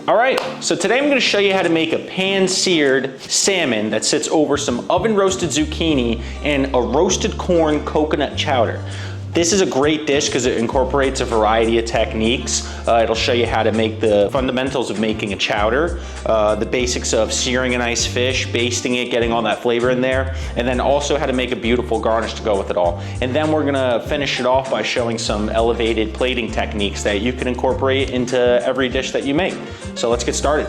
All right, so today I'm gonna show you how to make a pan-seared salmon that sits over some oven-roasted zucchini and a roasted corn coconut chowder. This is a great dish because it incorporates a variety of techniques. It'll show you how to make the fundamentals of making a chowder, the basics of searing a nice fish, basting it, getting all that flavor in there, and then also how to make a beautiful garnish to go with it all. And then we're gonna finish it off by showing some elevated plating techniques that you can incorporate into every dish that you make. So let's get started.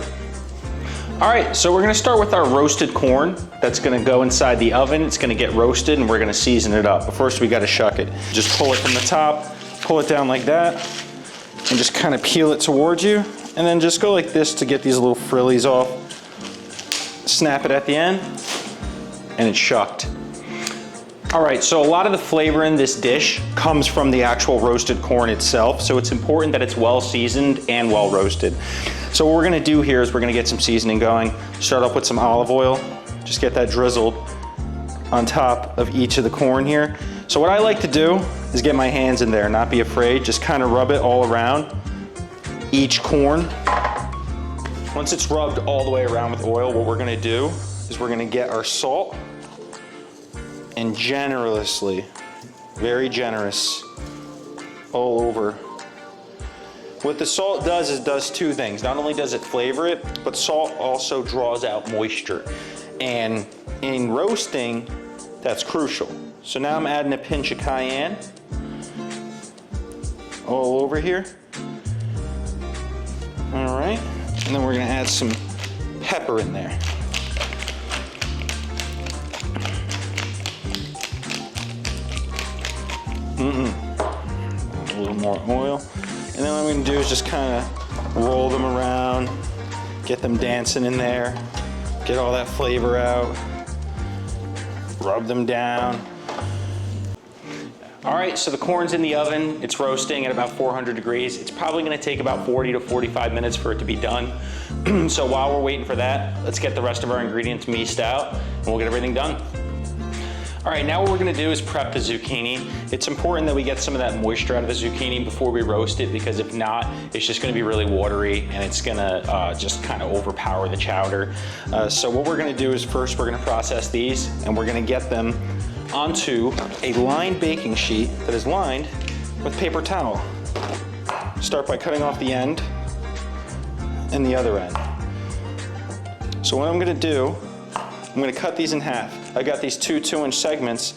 All right, so we're gonna start with our roasted corn. That's gonna go inside the oven. It's gonna get roasted and we're gonna season it up. But first we gotta shuck it. Just pull it from the top, pull it down like that, and just kind of peel it towards you. And then just go like this to get these little frillies off. Snap it at the end, and it's shucked. All right, so a lot of the flavor in this dish comes from the actual roasted corn itself, so it's important that it's well seasoned and well roasted. So what we're gonna do here is we're gonna get some seasoning going. Start off with some olive oil, just get that drizzled on top of each of the corn here. So what I like to do is get my hands in there, not be afraid, just kind of rub it all around each corn. Once it's rubbed all the way around with oil, what we're gonna do is we're gonna get our salt and generously, very generous, all over. What the salt does is it does two things. Not only does it flavor it, but salt also draws out moisture. And in roasting, that's crucial. So now I'm adding a pinch of cayenne all over here. All right, and then we're gonna add some pepper in there. A little more oil. And then what I'm gonna do is just kind of roll them around, get them dancing in there, get all that flavor out, rub them down. All right, so the corn's in the oven. It's roasting at about 400 degrees. It's probably gonna take about 40 to 45 minutes for it to be done. So while we're waiting for that, let's get the rest of our ingredients mised out and we'll get everything done. All right, now what we're gonna do is prep the zucchini. It's important that we get some of that moisture out of the zucchini before we roast it, because if not, it's just gonna be really watery and it's gonna just kind of overpower the chowder. So what we're gonna do is first we're gonna process these and we're gonna get them onto a lined baking sheet that is lined with paper towel. Start by cutting off the end and the other end. So what I'm gonna do, I'm gonna cut these in half. I got these two 2-inch segments.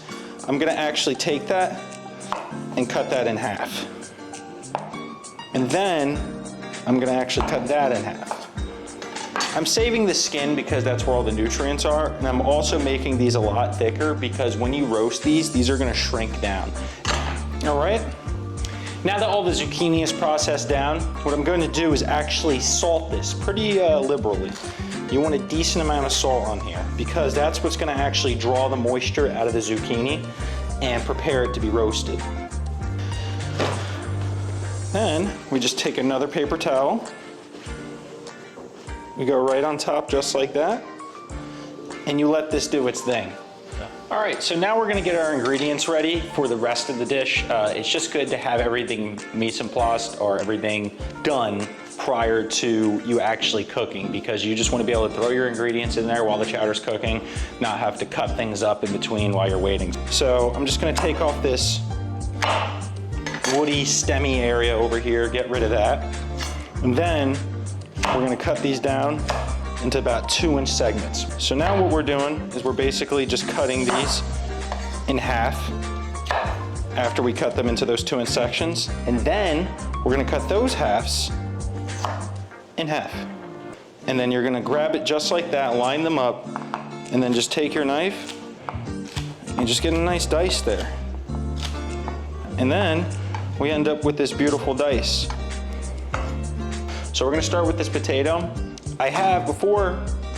I'm gonna actually take that and cut that in half. And then I'm gonna actually cut that in half. I'm saving the skin because that's where all the nutrients are, and I'm also making these a lot thicker because when you roast these are gonna shrink down. All right? Now that all the zucchini is processed down, what I'm going to do is actually salt this pretty liberally. You want a decent amount of salt on here because that's what's gonna actually draw the moisture out of the zucchini and prepare it to be roasted. Then we just take another paper towel. We go right on top just like that, and you let this do its thing. All right, so now we're gonna get our ingredients ready for the rest of the dish. It's just good to have everything mise en place or everything done prior to you actually cooking, because you just want to be able to throw your ingredients in there while the chowder's cooking, not have to cut things up in between while you're waiting. So I'm just going to take off this woody stemmy area over here, get rid of that, and then we're going to cut these down into about 2-inch segments. So now what we're doing is we're basically just cutting these in half after we cut them into those 2-inch sections, and then we're going to cut those halves in half. And then you're gonna grab it just like that, line them up, and then just take your knife and just get a nice dice there. And then we end up with this beautiful dice. So we're gonna start with this potato. I have, before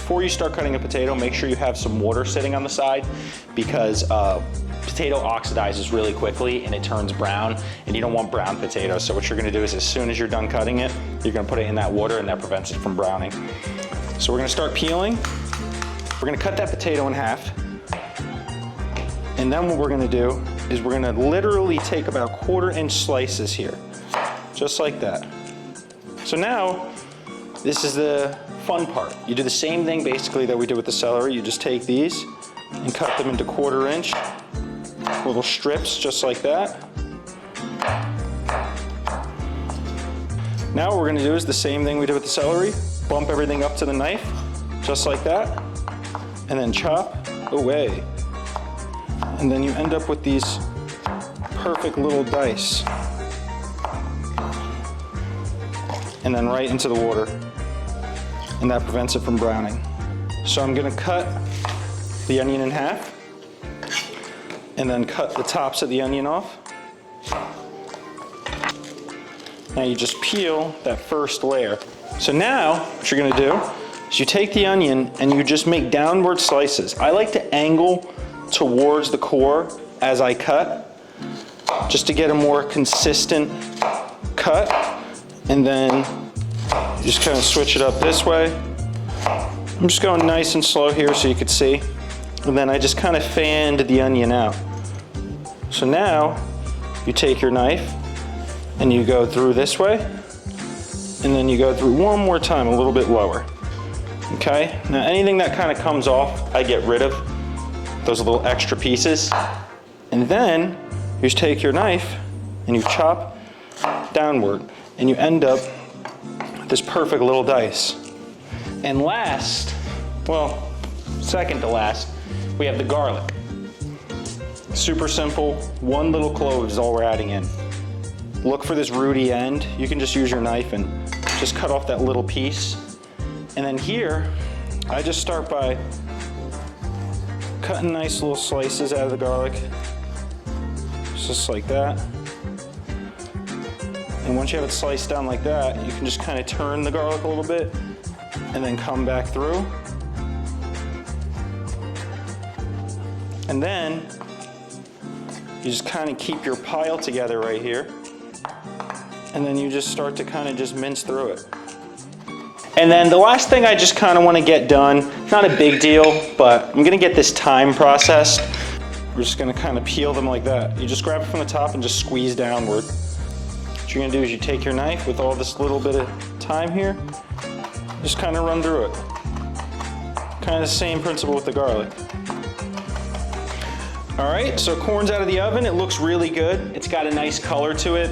you start cutting a potato, make sure you have some water sitting on the side, because potato oxidizes really quickly and it turns brown, and you don't want brown potatoes. So what you're gonna do is as soon as you're done cutting it, you're gonna put it in that water, and that prevents it from browning. So we're gonna start peeling. We're gonna cut that potato in half. And then what we're gonna do is we're gonna literally take about 1/4-inch slices here, just like that. So now this is the fun part. You do the same thing basically that we did with the celery. You just take these and cut them into 1/4 inch little strips, just like that. Now what we're gonna do is the same thing we did with the celery. Bump everything up to the knife, just like that, and then chop away. And then you end up with these perfect little dice. And then right into the water. And that prevents it from browning. So I'm gonna cut the onion in half, and then cut the tops of the onion off. Now you just peel that first layer. So now what you're gonna do is you take the onion and you just make downward slices. I like to angle towards the core as I cut, just to get a more consistent cut. And then you just kind of switch it up this way. I'm just going nice and slow here so you could see. And then I just kind of fanned the onion out. So now you take your knife and you go through this way, and then you go through one more time, a little bit lower. Okay, now anything that kind of comes off, I get rid of, those little extra pieces. And then you just take your knife and you chop downward, and you end up with this perfect little dice. And last, well, second to last, we have the garlic. Super simple, 1 little clove is all we're adding in. Look for this rooty end. You can just use your knife and just cut off that little piece. And then here, I just start by cutting nice little slices out of the garlic, just like that. And once you have it sliced down like that, you can just kind of turn the garlic a little bit and then come back through. And then you just kind of keep your pile together right here. And then you just start to kind of just mince through it. And then the last thing I just kind of want to get done, not a big deal, but I'm going to get this thyme processed. We're just going to kind of peel them like that. You just grab it from the top and just squeeze downward. What you're going to do is you take your knife with all this little bit of thyme here, just kind of run through it. Kind of the same principle with the garlic. All right, so corn's out of the oven. It looks really good. It's got a nice color to it.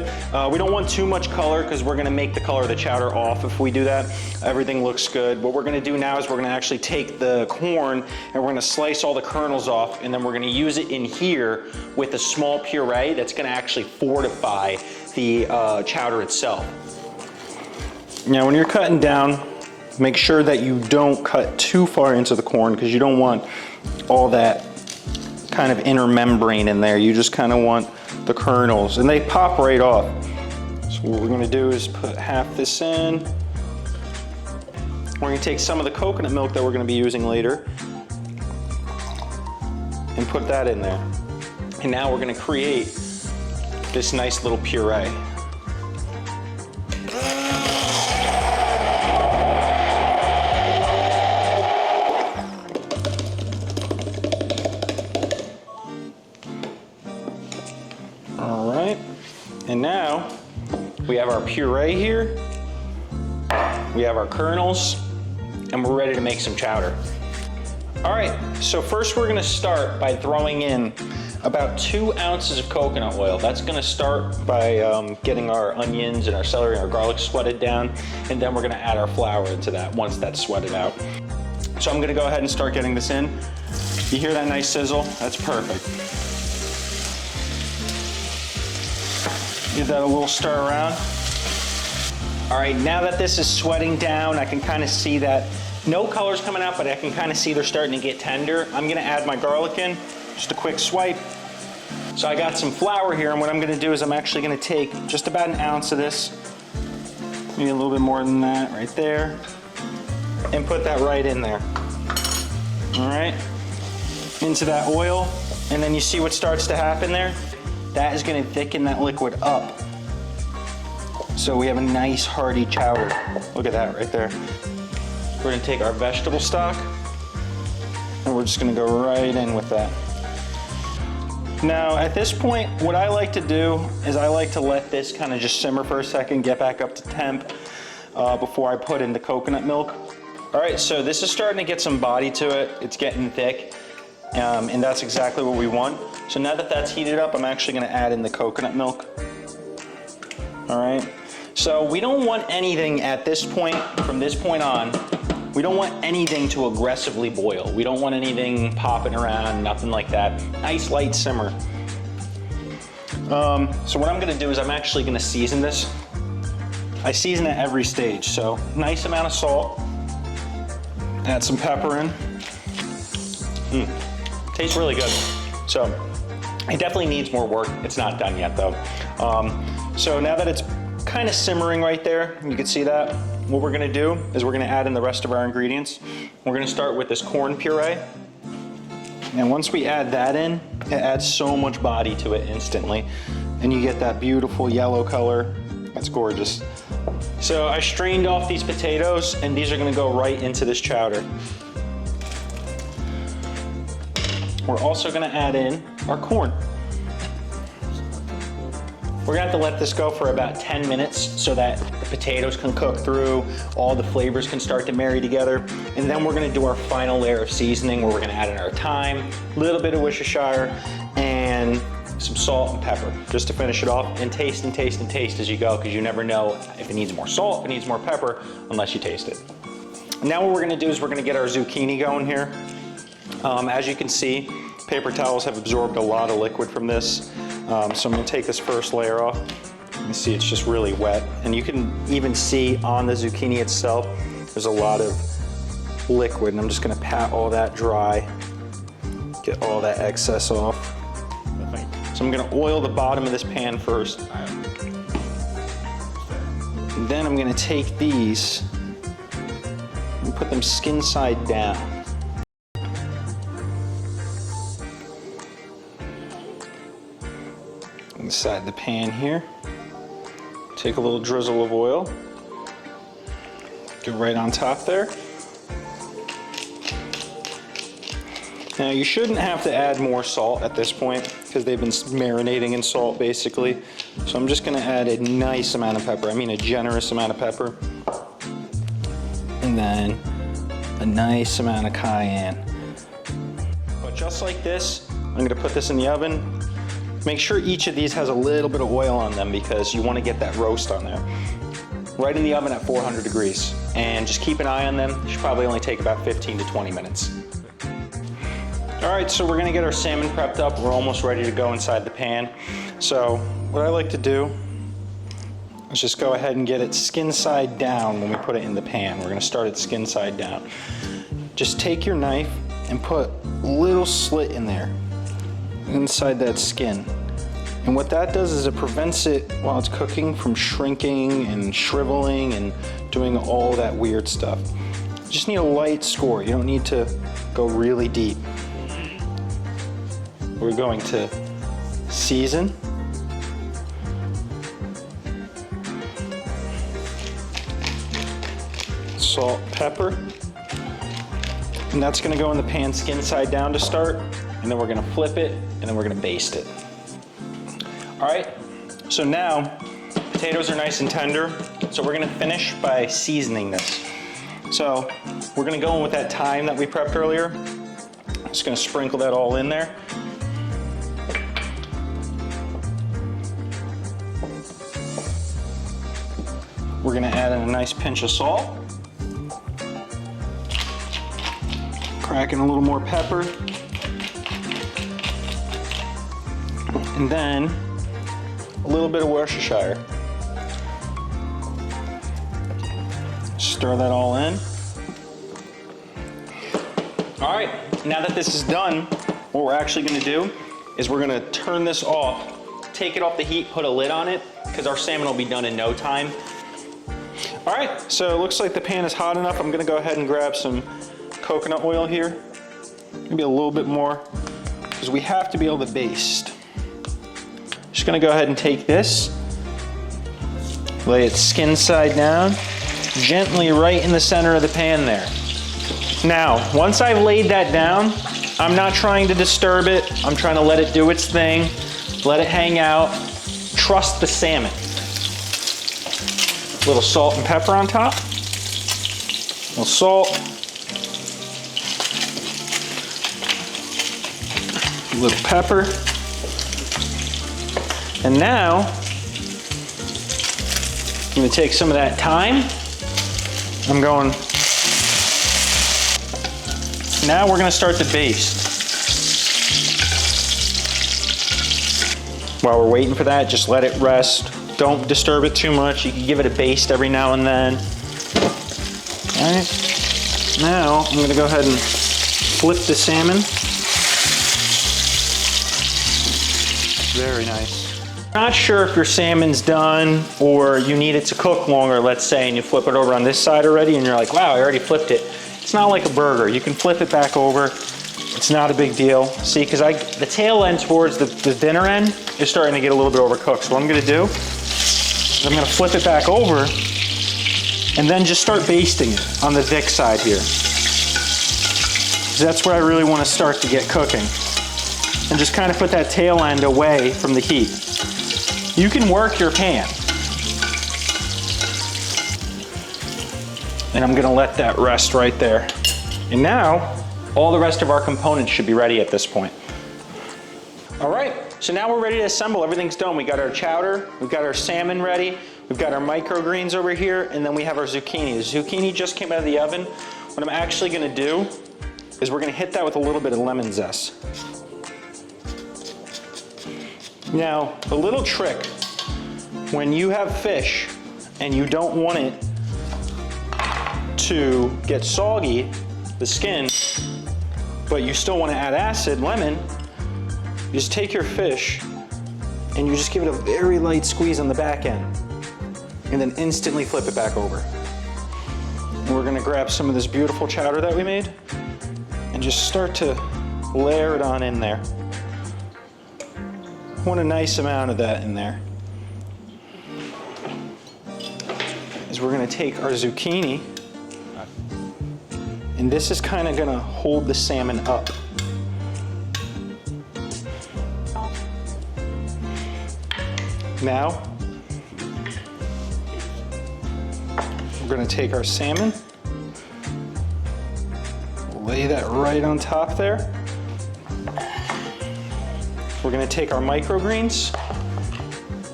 We don't want too much color because we're gonna make the color of the chowder off if we do that. Everything looks good. What we're gonna do now is we're gonna actually take the corn and we're gonna slice all the kernels off, and then we're gonna use it in here with a small puree that's gonna actually fortify the chowder itself. Now, when you're cutting down, make sure that you don't cut too far into the corn because you don't want all that kind of inner membrane in there. You just kind of want the kernels, and they pop right off. So what we're gonna do is put half this in. We're gonna take some of the coconut milk that we're gonna be using later and put that in there. And now we're gonna create this nice little puree. And now we have our puree here, we have our kernels, and we're ready to make some chowder. All right, so first we're gonna start by throwing in about 2 ounces of coconut oil. That's gonna start by getting our onions and our celery and our garlic sweated down, and then we're gonna add our flour into that once that's sweated out. So I'm gonna go ahead and start getting this in. You hear that nice sizzle? That's perfect. Give that a little stir around. All right, now that this is sweating down, I can kind of see that no color's coming out, but I can kind of see they're starting to get tender. I'm gonna add my garlic in, just a quick swipe. So I got some flour here, and what I'm gonna do is I'm actually gonna take just about 1 ounce of this, maybe a little bit more than that right there, and put that right in there. All right, into that oil, and then you see what starts to happen there? That is gonna thicken that liquid up. So we have a nice hearty chowder. Look at that right there. We're gonna take our vegetable stock and we're just gonna go right in with that. Now at this point, what I like to do is I like to let this kind of just simmer for a second, get back up to temp. before I put in the coconut milk. All right, so this is starting to get some body to it. It's getting thick, and that's exactly what we want. So now that that's heated up, I'm actually gonna add in the coconut milk. All right, so we don't want anything at this point, from this point on, we don't want anything to aggressively boil. We don't want anything popping around, nothing like that. Nice light simmer. So what I'm gonna do is I'm actually gonna season this. I season at every stage, so nice amount of salt. Add some pepper in. Tastes really good. So it definitely needs more work. It's not done yet though. So now that it's kind of simmering right there, you can see that, what we're gonna do is we're gonna add in the rest of our ingredients. We're gonna start with this corn puree. And once we add that in, it adds so much body to it instantly. And you get that beautiful yellow color. That's gorgeous. So I strained off these potatoes, and these are gonna go right into this chowder. We're also gonna add in our corn. We're gonna have to let this go for about 10 minutes so that the potatoes can cook through, all the flavors can start to marry together, and then we're gonna do our final layer of seasoning where we're gonna add in our thyme, a little bit of Worcestershire, and some salt and pepper, just to finish it off, and taste and taste and taste as you go, because you never know if it needs more salt, if it needs more pepper, unless you taste it. Now what we're gonna do is we're gonna get our zucchini going here. As you can see, paper towels have absorbed a lot of liquid from this. So I'm gonna take this first layer off. You see it's just really wet. And you can even see on the zucchini itself, there's a lot of liquid. And I'm just gonna pat all that dry, get all that excess off. So I'm gonna oil the bottom of this pan first. And then I'm gonna take these and put them skin side down. Inside the pan here. Take a little drizzle of oil. Get right on top there. Now you shouldn't have to add more salt at this point because they've been marinating in salt basically. So I'm just gonna add a nice amount of pepper. I mean a generous amount of pepper. And then a nice amount of cayenne. But just like this, I'm gonna put this in the oven. Make sure each of these has a little bit of oil on them because you wanna get that roast on there. Right in the oven at 400 degrees. And just keep an eye on them. They should probably only take about 15 to 20 minutes. All right, so we're gonna get our salmon prepped up. We're almost ready to go inside the pan. So what I like to do is just go ahead and get it skin side down when we put it in the pan. We're gonna start it skin side down. Just take your knife and put a little slit in there, inside that skin. And what that does is it prevents it while it's cooking from shrinking and shriveling and doing all that weird stuff. You just need a light score. You don't need to go really deep. We're going to season. Salt, pepper. And that's gonna go in the pan skin side down to start. And then we're gonna flip it, and then we're gonna baste it. All right, so now potatoes are nice and tender. So we're gonna finish by seasoning this. So we're gonna go in with that thyme that we prepped earlier. Just gonna sprinkle that all in there. We're gonna add in a nice pinch of salt. Crack in a little more pepper. And then a little bit of Worcestershire. Stir that all in. All right, now that this is done, what we're actually gonna do is we're gonna turn this off, take it off the heat, put a lid on it, because our salmon will be done in no time. All right, so it looks like the pan is hot enough. I'm gonna go ahead and grab some coconut oil here. Maybe a little bit more, because we have to be able to baste. Just gonna go ahead and take this, lay it skin side down, gently right in the center of the pan there. Now, once I've laid that down, I'm not trying to disturb it. I'm trying to let it do its thing, let it hang out. Trust the salmon. A little salt and pepper on top. A little salt. A little pepper. And now, I'm gonna take some of that thyme. Now we're gonna start to baste. While we're waiting for that, just let it rest. Don't disturb it too much. You can give it a baste every now and then. All right. Now I'm gonna go ahead and flip the salmon. Very nice. Not sure if your salmon's done or you need it to cook longer, let's say, and you flip it over on this side already and you're like, wow, I already flipped it. It's not like a burger. You can flip it back over. It's not a big deal. See, because the tail end towards the dinner end is starting to get a little bit overcooked. So what I'm gonna do is I'm gonna flip it back over and then just start basting it on the thick side here. That's where I really wanna start to get cooking. And just kind of put that tail end away from the heat. You can work your pan. And I'm gonna let that rest right there. And now, all the rest of our components should be ready at this point. All right, so now we're ready to assemble. Everything's done. We got our chowder, we've got our salmon ready, we've got our microgreens over here, and then we have our zucchini. The zucchini just came out of the oven. What I'm actually gonna do is we're gonna hit that with a little bit of lemon zest. Now, a little trick, when you have fish and you don't want it to get soggy, the skin, but you still want to add acid, lemon, you just take your fish and you just give it a very light squeeze on the back end and then instantly flip it back over. And we're gonna grab some of this beautiful chowder that we made and just start to layer it on in there. I want a nice amount of that in there. Is we're gonna take our zucchini, and this is kind of gonna hold the salmon up. Now, we're gonna take our salmon, lay that right on top there. We're gonna take our microgreens,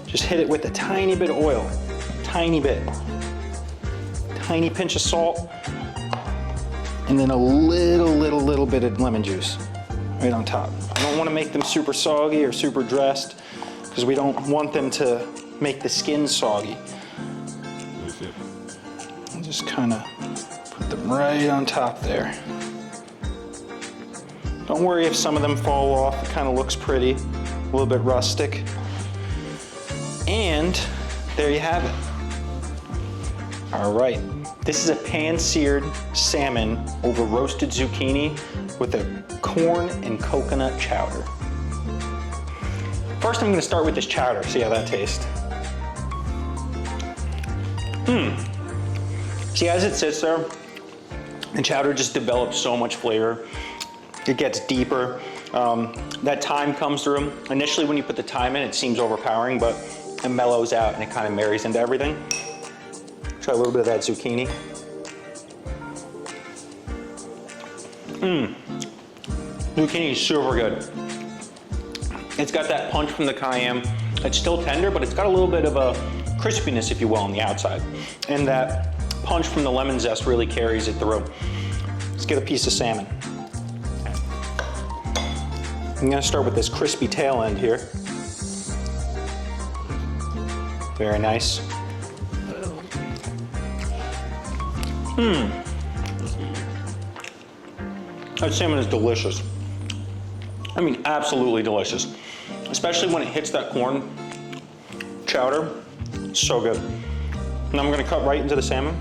just hit it with a tiny bit of oil, tiny bit. Tiny pinch of salt, and then a little bit of lemon juice right on top. I don't wanna make them super soggy or super dressed because we don't want them to make the skin soggy. And just kinda put them right on top there. Don't worry if some of them fall off, it kind of looks pretty, a little bit rustic. And there you have it. All right, this is a pan-seared salmon over roasted zucchini with a corn and coconut chowder. First, I'm gonna start with this chowder, see how that tastes. See, as it sits there, the chowder just develops so much flavor. It gets deeper. That thyme comes through. Initially, when you put the thyme in, it seems overpowering, but it mellows out and it kind of marries into everything. Try a little bit of that zucchini. Zucchini is super good. It's got that punch from the cayenne. It's still tender, but it's got a little bit of a crispiness, if you will, on the outside. And that punch from the lemon zest really carries it through. Let's get a piece of salmon. I'm gonna start with this crispy tail end here. Very nice. That salmon is delicious. I mean, absolutely delicious. Especially when it hits that corn chowder. So good. And I'm gonna cut right into the salmon.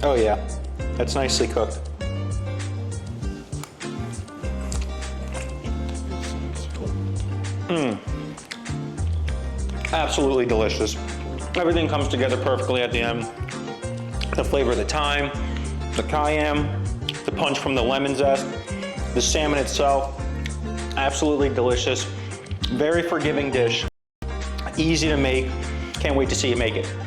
Oh yeah, that's nicely cooked. Absolutely delicious. Everything comes together perfectly at the end. The flavor of the thyme, the cayenne, the punch from the lemon zest, the salmon itself, absolutely delicious. Very forgiving dish. easy to make. Can't wait to see you make it.